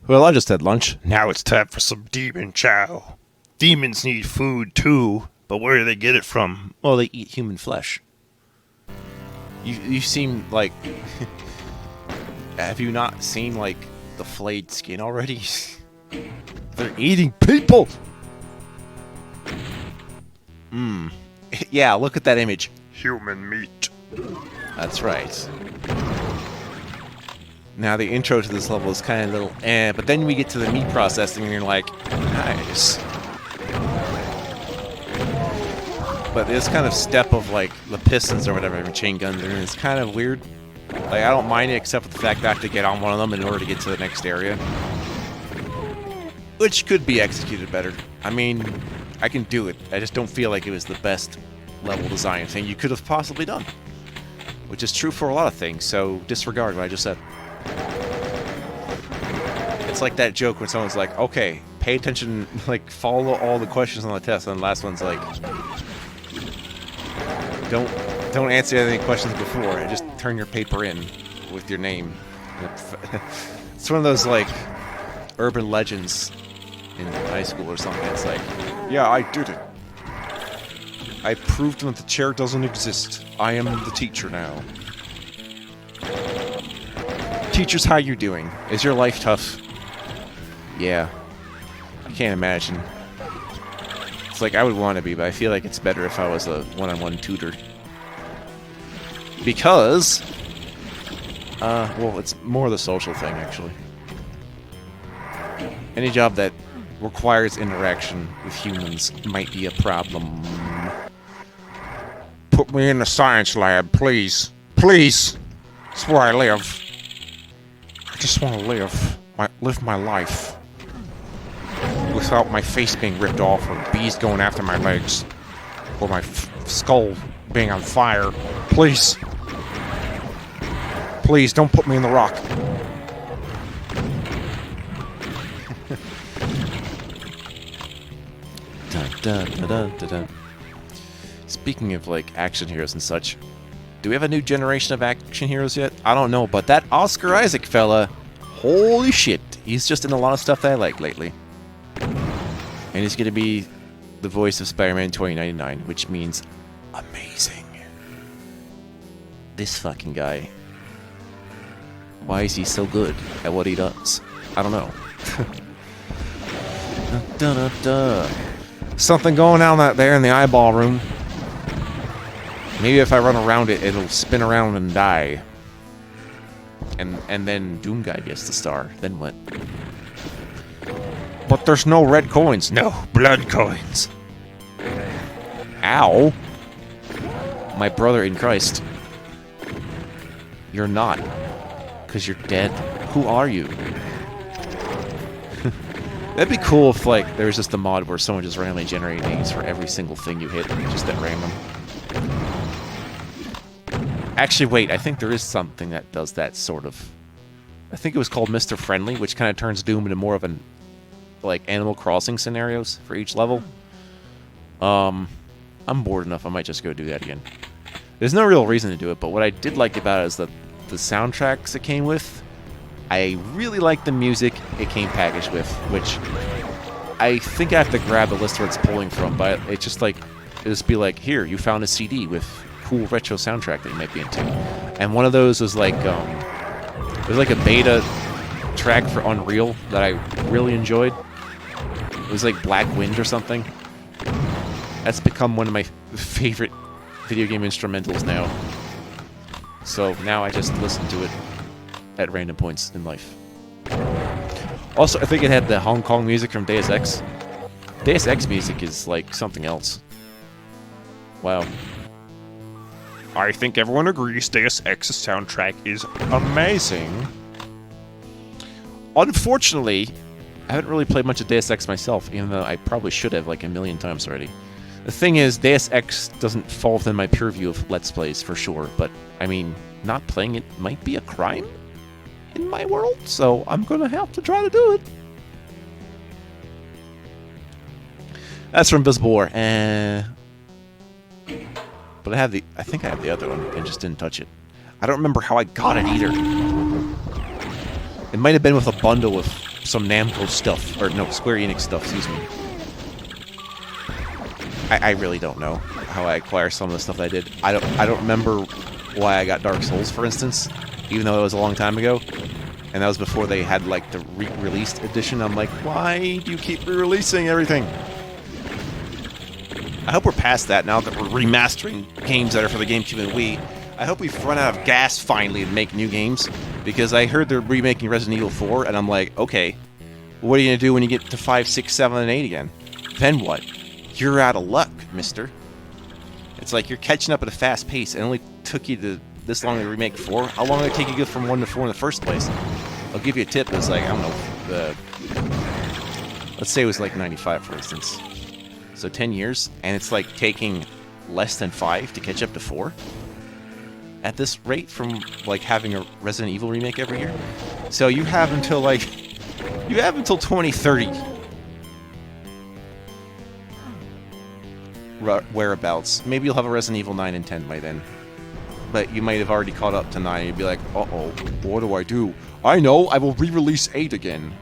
Well, I just had lunch. Now it's time for some demon chow. Demons need food too, but where do they get it from? Well, they eat human flesh. You seem like... Have you not seen, like, the flayed skin already? They're eating people! Yeah, look at that image. Human meat. That's right. Now, the intro to this level is kind of little but then we get to the meat processing and you're like, nice. But this kind of step of, like, the pistons or whatever, chain guns, and it's kind of weird. Like, I don't mind it except for the fact that I have to get on one of them in order to get to the next area. Which could be executed better. I mean, I can do it. I just don't feel like it was the best level design thing you could have possibly done. Which is true for a lot of things, so disregard what I just said. It's like that joke when someone's like, okay, pay attention, like, follow all the questions on the test, and the last one's like, don't answer any questions before, just turn your paper in with your name. It's one of those, like, urban legends in high school or something. It's like, yeah, I did it. I proved that the chair doesn't exist. I am the teacher now. Teachers, how you doing? Is your life tough? Yeah. I can't imagine. It's like I would want to be, but I feel like it's better if I was a one-on-one tutor. Because... well, it's more the social thing, actually. Any job that requires interaction with humans might be a problem. Put me in the science lab, please. Please! That's where I live. I just want to live my life. Without my face being ripped off, or bees going after my legs, or my skull being on fire. Please. Please, don't put me in the rock. Dun, dun, dun, dun, dun, dun. Speaking of, like, action heroes and such, do we have a new generation of action heroes yet? I don't know, but that Oscar Isaac fella, holy shit, he's just in a lot of stuff that I like lately. And he's going to be the voice of Spider-Man 2099, which means amazing. This fucking guy. Why is he so good at what he does? I don't know. Dun, dun, dun. Something going on there in the eyeball room. Maybe if I run around it, it'll spin around and die. And then Doom Guy gets the star. Then what? But there's no red coins. No, blood coins. Ow. My brother in Christ. You're not. Because you're dead. Who are you? That'd be cool if, like, there was just a mod where someone just randomly generated names for every single thing you hit. Just at random. Actually, wait. I think there is something that does that, sort of. I think it was called Mr. Friendly, which kind of turns Doom into more of an, like, Animal Crossing scenarios for each level. I'm bored enough. I might just go do that again. There's no real reason to do it, but what I did like about it is that the soundtracks it came with, I really like the music it came packaged with, which I think I have to grab the list where it's pulling from, but it's just like, it'll just be like, here, you found a CD with cool retro soundtrack that you might be into. And one of those was like, it was like a beta track for Unreal that I really enjoyed. It was like Black Wind or something. That's become one of my favorite video game instrumentals now. So now I just listen to it at random points in life. Also, I think it had the Hong Kong music from Deus Ex. Deus Ex music is like something else. Wow. I think everyone agrees Deus Ex's soundtrack is amazing. Unfortunately, I haven't really played much of Deus Ex myself, even though I probably should have like a million times already. The thing is, Deus Ex doesn't fall within my purview of Let's Plays for sure, but, I mean, not playing it might be a crime in my world, so I'm gonna have to try to do it. That's from Invisible War, but I think I have the other one, and just didn't touch it. I don't remember how I got it either. It might have been with a bundle with some Namco stuff, or no, Square Enix stuff, excuse me. I really don't know how I acquire some of the stuff that I did. I don't remember why I got Dark Souls, for instance, even though it was a long time ago. And that was before they had, like, the re-released edition. I'm like, why do you keep re-releasing everything? I hope we're past that now that we're remastering games that are for the GameCube and Wii. I hope we've run out of gas finally to make new games, because I heard they're remaking Resident Evil 4, and I'm like, okay, what are you going to do when you get to 5, 6, 7, and 8 again? Then what? You're out of luck, mister. It's like you're catching up at a fast pace. It only took you to this long to remake 4. How long did it take you to go from 1 to 4 in the first place? I'll give you a tip. It's like, I don't know, let's say it was like 95, for instance. So 10 years, and it's like taking less than 5 to catch up to 4? At this rate, from like having a Resident Evil remake every year? So you have until like, you have until 2030. Whereabouts. Maybe you'll have a Resident Evil 9 and 10 by then. But you might have already caught up to 9 and you'd be like, uh-oh, what do I do? I know, I will re-release 8 again.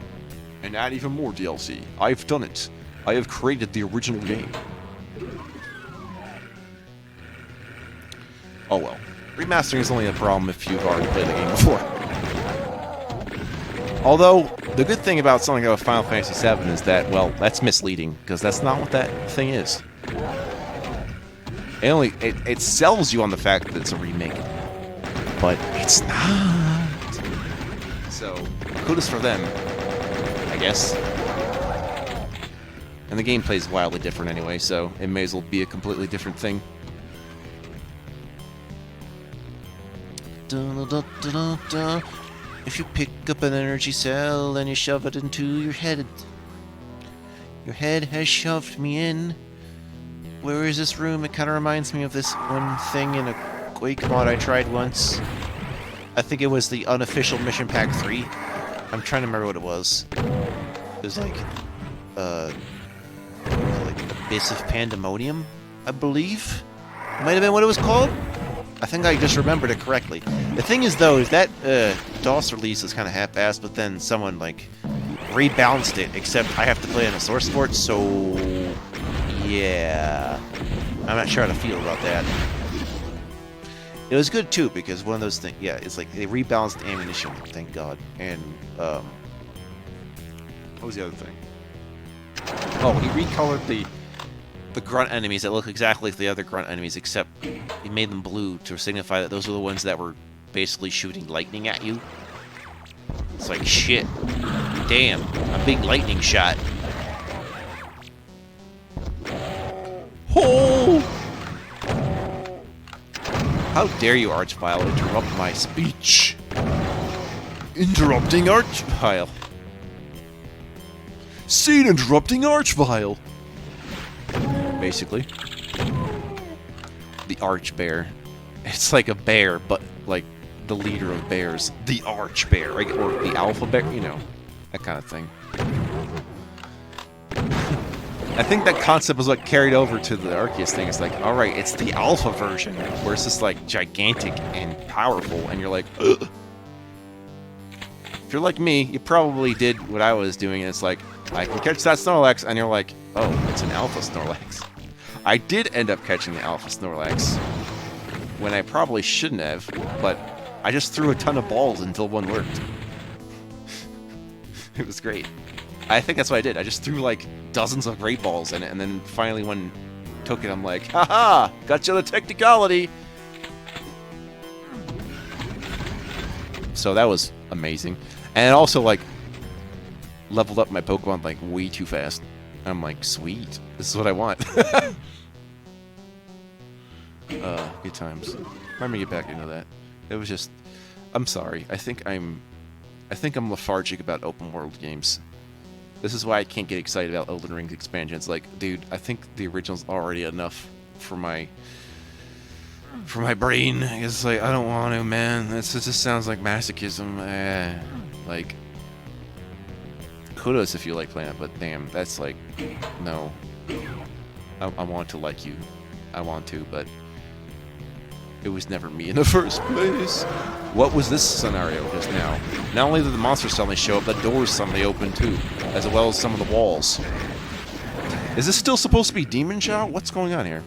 And add even more DLC. I've done it. I have created the original game. Oh well. Remastering is only a problem if you've already played the game before. Although, the good thing about something like Final Fantasy VII is that, well, that's misleading, because that's not what that thing is. It sells you on the fact that it's a remake, but it's not. So, kudos for them, I guess. And the gameplay is wildly different anyway, so it may as well be a completely different thing. If you pick up an energy cell and you shove it into your head has shoved me in. Where is this room? It kind of reminds me of this one thing in a Quake mod I tried once. I think it was the unofficial Mission Pack 3. I'm trying to remember what it was. It was like Abyss of Pandemonium, I believe. Might have been what it was called. I think I just remembered it correctly. The thing is, though, is that DOS release is kind of half-assed, but then someone, like, rebalanced it, except I have to play on a source port, so... yeah... I'm not sure how to feel about that. It was good, too, because one of those things... yeah, it's like, they rebalanced the ammunition, thank God. And, what was the other thing? Oh, he recolored the grunt enemies that look exactly like the other grunt enemies, except he made them blue to signify that those are the ones that were basically shooting lightning at you. It's like, shit. Damn, a big lightning shot. Oh! How dare you, Archvile, interrupt my speech? Interrupting Archvile. Scene interrupting Archvile. Basically. The Arch Bear. It's like a bear, but like the leader of bears. The Arch Bear, right? Or the Alpha Bear, you know, that kind of thing. I think that concept was what carried over to the Arceus thing. It's like, alright, it's the Alpha version, where it's just like gigantic and powerful, and you're like, ugh. If you're like me, you probably did what I was doing, and it's like, I can catch that Snorlax, and you're like, oh, it's an Alpha Snorlax. I did end up catching the Alpha Snorlax, when I probably shouldn't have, but I just threw a ton of balls until one worked. It was great. I think that's what I did. I just threw like dozens of great balls in it, and then finally one took it, I'm like, haha, gotcha the technicality! So that was amazing. And it also, like, leveled up my Pokemon, like, way too fast. I'm like, sweet. This is what I want. Good times. Let me get back into that. It was just... I'm sorry. I think I'm lethargic about open world games. This is why I can't get excited about Elden Ring's expansion. It's like, dude, I think the original's already enough for my brain. It's like, I don't want to, man. It just sounds like masochism. Like, kudos if you like playing it, but damn, that's like, no. I want to like you. I want to, but It was never me in the first place. What was this scenario just now? Not only did the monsters suddenly show up, the doors suddenly opened too, as well as some of the walls. Is this still supposed to be Demon Chow? What's going on here?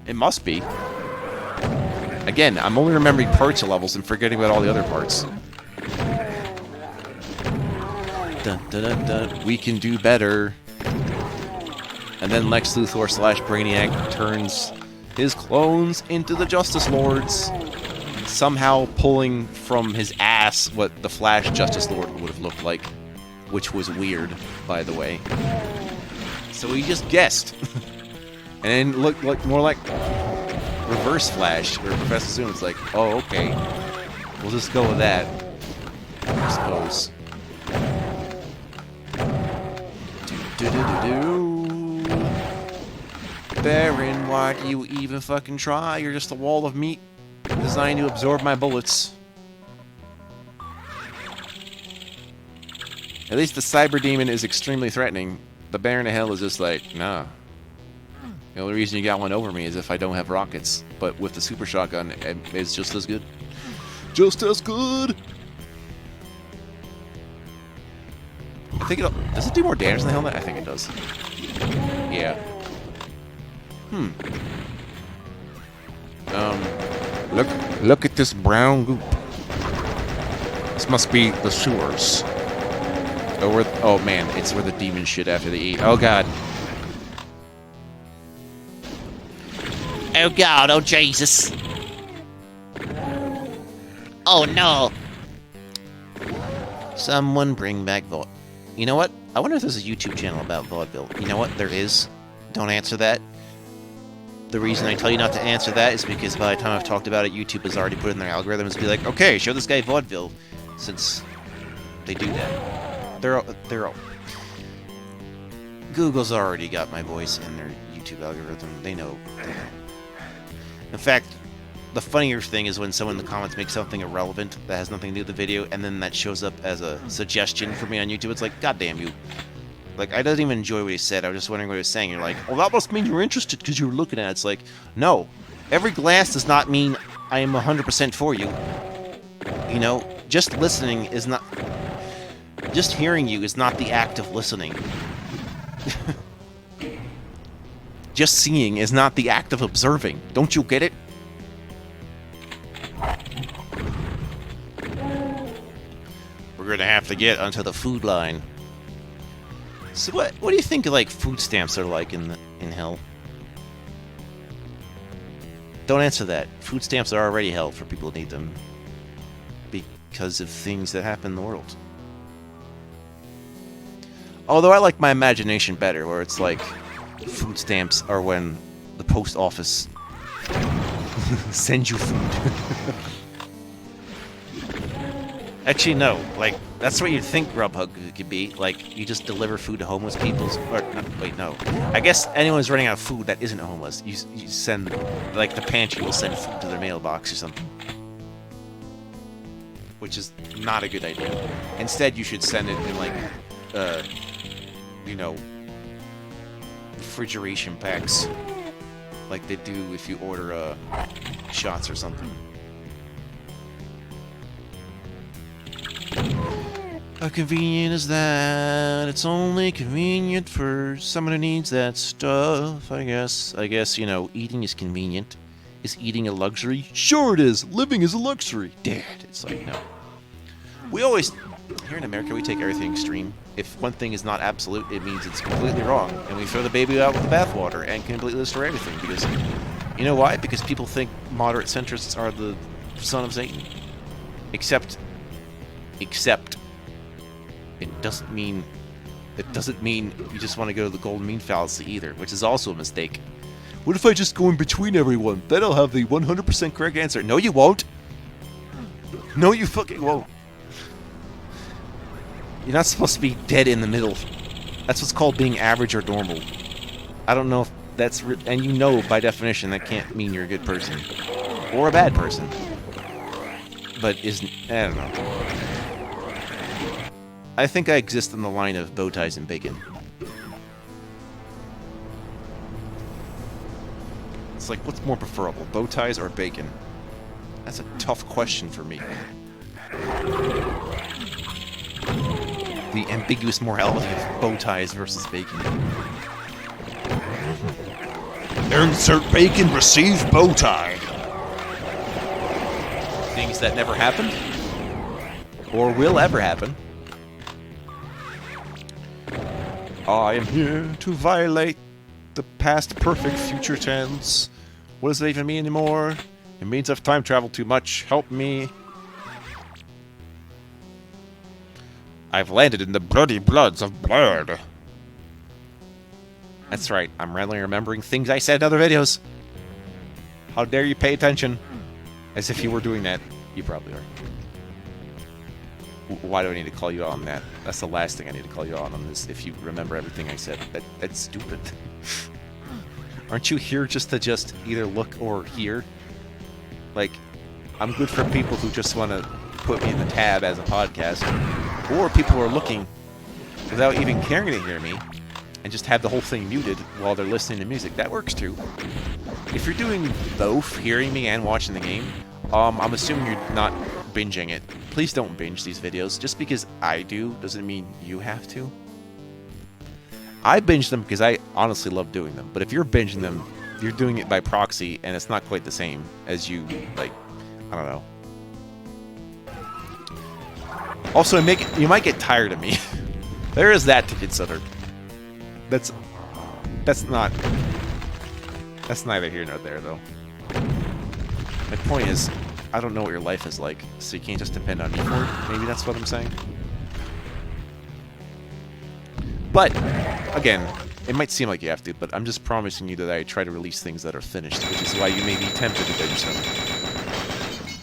It must be. Again, I'm only remembering parts of levels and forgetting about all the other parts. Dun, dun, dun, dun. We can do better. And then Lex Luthor / Brainiac turns his clones into the Justice Lords, somehow pulling from his ass what the Flash Justice Lord would have looked like, which was weird, by the way. So he just guessed. And then looked like more like Reverse Flash, where Professor Zoom's like, oh, okay, we'll just go with that, I suppose. Baron, why do you even fucking try? You're just a wall of meat designed to absorb my bullets. At least the Cyber Demon is extremely threatening. The Baron of Hell is just like, nah. The only reason you got one over me is if I don't have rockets. But with the Super Shotgun, it's just as good. Just as good! I think does it do more damage than the helmet? I think it does. Yeah. Look at this brown goop. This must be the sewers. Oh man, it's where the demons shit after they eat. Oh god. Oh god, oh Jesus. Oh no. Someone bring back vaudeville. You know what? I wonder if there's a YouTube channel about vaudeville. You know what? There is. Don't answer that. The reason I tell you not to answer that is because by the time I've talked about it, YouTube has already put in their algorithms to be like, okay, show this guy vaudeville, since they do that. They're all... Google's already got my voice in their YouTube algorithm. They know. In fact, the funnier thing is when someone in the comments makes something irrelevant that has nothing to do with the video, and then that shows up as a suggestion for me on YouTube. It's like, God damn you. Like, I didn't even enjoy what he said. I was just wondering what he was saying. You're like, well, that must mean you're interested because you were looking at it. It's like, no. Every glance does not mean I am 100% for you. You know, just listening is not... Just hearing you is not the act of listening. Just seeing is not the act of observing. Don't you get it? We're gonna have to get onto the food line. So what do you think like food stamps are like in hell? Don't answer that. Food stamps are already hell for people who need them because of things that happen in the world. Although I like my imagination better, where it's like food stamps are when the post office sends you food. Actually, no. Like, that's what you'd think Grubhub could be. Like, you just deliver food to homeless people. Or, wait, no. I guess anyone who's running out of food that isn't homeless, you send, like, the pantry will send food to their mailbox or something. Which is not a good idea. Instead, you should send it in, like, you know, refrigeration packs. Like they do if you order, shots or something. How convenient is that? It's only convenient for someone who needs that stuff, I guess. I guess, you know, eating is convenient. Is eating a luxury? Sure it is! Living is a luxury! Dad, it's like, no. We always... Here in America, we take everything extreme. If one thing is not absolute, it means it's completely wrong. And we throw the baby out with the bathwater and completely destroy everything. Because, you know why? Because people think moderate centrists are the son of Satan. Except, it doesn't mean you just want to go to the golden mean fallacy either, which is also a mistake. What if I just go in between everyone? Then I'll have the 100% correct answer. No, you won't. No, you fucking won't. You're not supposed to be dead in the middle. That's what's called being average or normal. I don't know if that's... and you know, by definition, that can't mean you're a good person. Or a bad person. But isn't... I don't know. I think I exist in the line of bow ties and bacon. It's like, what's more preferable, bow ties or bacon? That's a tough question for me. The ambiguous morality of bow ties versus bacon. Insert bacon, receive bow tie. Things that never happened or will ever happen. I am here to violate the past perfect future tense. What does that even mean anymore? It means I've time traveled too much. Help me. I've landed in the bloody bloods of blood. That's right. I'm randomly remembering things I said in other videos. How dare you pay attention? As if you were doing that. You probably are. Why do I need to call you out on that? That's the last thing I need to call you out on this. If you remember everything I said. That's stupid. Aren't you here just to either look or hear? Like, I'm good for people who just want to put me in the tab as a podcast. Or people who are looking without even caring to hear me and just have the whole thing muted while they're listening to music. That works too. If you're doing both, hearing me and watching the game, I'm assuming you're not binging it. Please don't binge these videos. Just because I do doesn't mean you have to. I binge them because I honestly love doing them. But if you're binging them, you're doing it by proxy, and it's not quite the same as you, like, I don't know. Also, you might get tired of me. There is that to consider. That's neither here nor there, though. My point is, I don't know what your life is like, so you can't just depend on me for it. Maybe that's what I'm saying. But, again, it might seem like you have to, but I'm just promising you that I try to release things that are finished, which is why you may be tempted to binge them.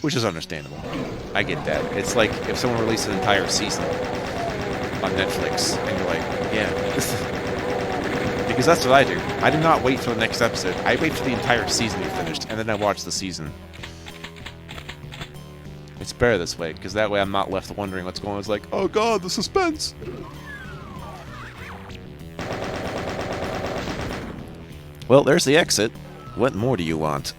Which is understandable. I get that. It's like if someone released an entire season on Netflix, and you're like, yeah. Because that's what I do. I do not wait for the next episode. I wait for the entire season to be finished, and then I watch the season. It's better this way, because that way I'm not left wondering what's going on. It's like, oh god, the suspense! Well, there's the exit. What more do you want?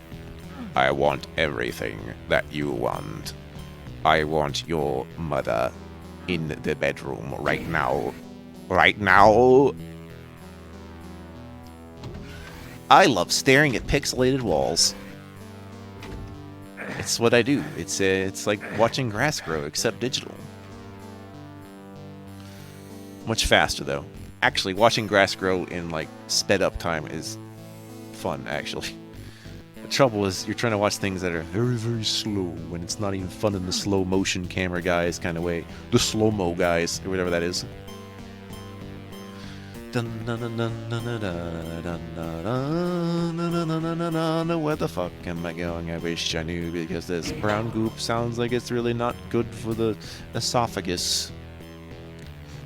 I want everything that you want. I want your mother in the bedroom right now. Right now. I love staring at pixelated walls. It's what I do. It's like watching grass grow, except digital. Much faster, though. Actually, watching grass grow in, like, sped up time is fun, actually. The trouble is, you're trying to watch things that are very, very slow, when it's not even fun in the slow motion camera guys kind of way. The slow-mo guys, or whatever that is. Where the fuck am I going? I wish I knew, because this brown goop sounds like it's really not good for the esophagus.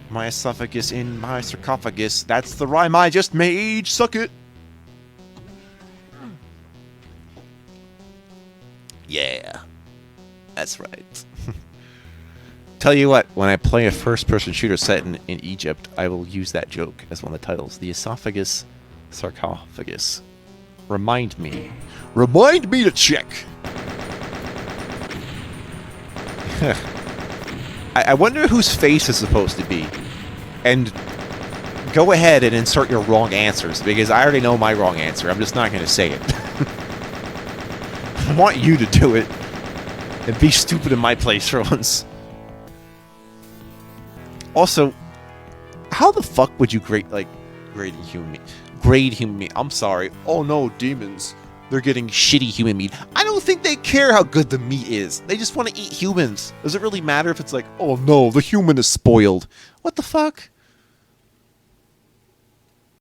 My esophagus in my sarcophagus. That's the rhyme I just made. Suck it. Yeah, that's right. Tell you what, when I play a first-person shooter set in Egypt, I will use that joke as one of the titles. The esophagus, sarcophagus. Remind me. Remind me to check! I wonder whose face is supposed to be. And go ahead and insert your wrong answers, because I already know my wrong answer. I'm just not going to say it. I want you to do it. And be stupid in my place for once. Also, how the fuck would you grade human meat? Grade human meat. I'm sorry. Oh no, demons. They're getting shitty human meat. I don't think they care how good the meat is. They just want to eat humans. Does it really matter if it's like, oh no, the human is spoiled? What the fuck?